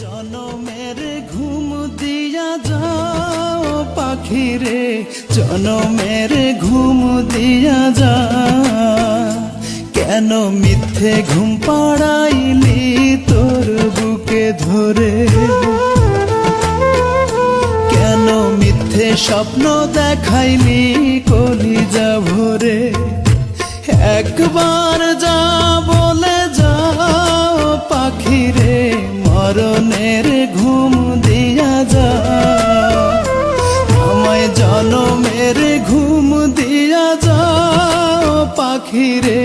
জনমের ঘুম দিয়া যাও পাখি রে, জনমের ঘুম দিয়া যা। কেন মিথ্যে ঘুম পাড়াইলি তোর বুকে ধরে, কেন মিথ্যে স্বপ্ন দেখাইলি কলিজা ভরে। একবার যা বলে যাও পাখি রে, মরণের ঘুম দিয়া যা। আমায় জনমের ঘুম দিয়া যাও পাখি রে,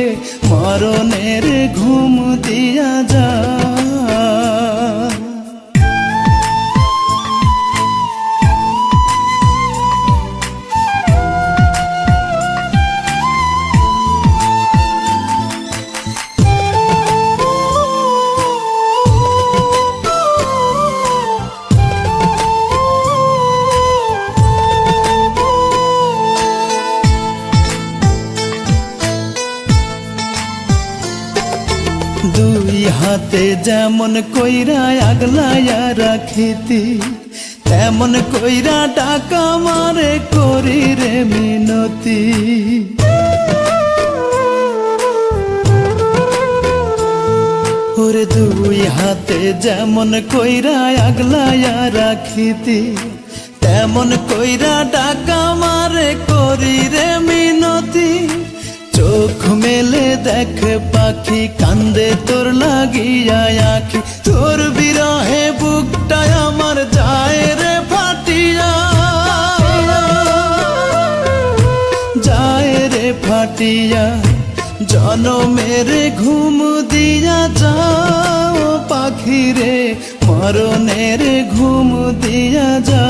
মরণের ঘুম দিয়া যা। দুই হাতে যেমন কইরা আগলাইয়া রাখিতি, তেমন কইরা টাকা মারে করি রে মিনতি। ওরে দুই হাতে যেমন কইরা আগলাইয়া রাখিতি, তেমন কইরা টাকা মারে করি রে মিনতি। চোখ মেলে দেখ পাখি, কান্দে তোর লাগিয়া আখি, তোর বিরহে বুকটা আমার যায় রে ফাটিয়া, যায় রে ফাটিয়া। জনমের ঘুম দিয়া যাও পাখি রে, মরণের ঘুম দিয়া যা।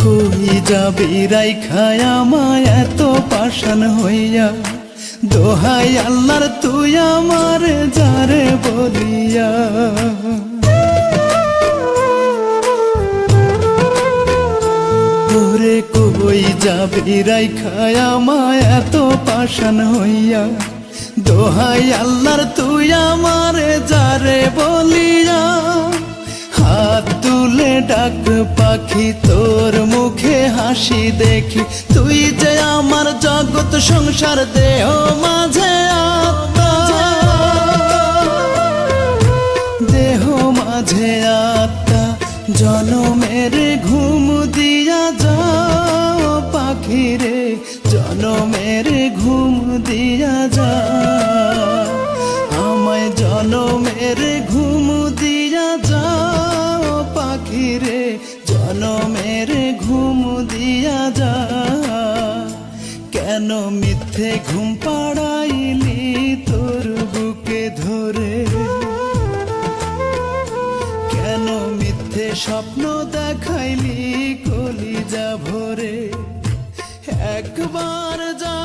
কই যাবি রাইখায় আমায় এত পাষাণ হইয়া, দোহাই আল্লাহর তুই আমার যারে বলিয়া। ওরে কই যাবি রাইখায় আমায় এত পাষাণ হইয়া, দোহাই আল্লাহর তুই আমার যারে বলিয়া। হাত তুলে ডাক পাখি, তোর মুখে হাসি দেখি, তুই যে আমার জগৎ সংসার দেহ মাঝে আত্মা, দেহ মাঝে আত্মা। জনমের ঘুম দিয়া যাও পাখি রে, জনমের ঘুম দিয়া যা। আমায় জনমের ঘুম দিয়া যাও পাখি রে, জনমের ঘুম দিয়া যা। কেন মিথ্যে ঘুম পাড়াইলি তোর বুকে ধরে, কেন মিথ্যে স্বপ্ন দেখাইলি কলিজা ভরে। একবার যা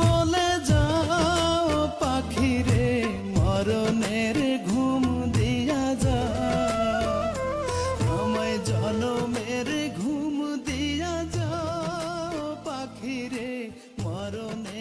বলে যাও পাখি রে, মরণের ঘুম দিয়া যা। আমায় জনমের ঘুম দিয়া যাও পাখি রে, মরণের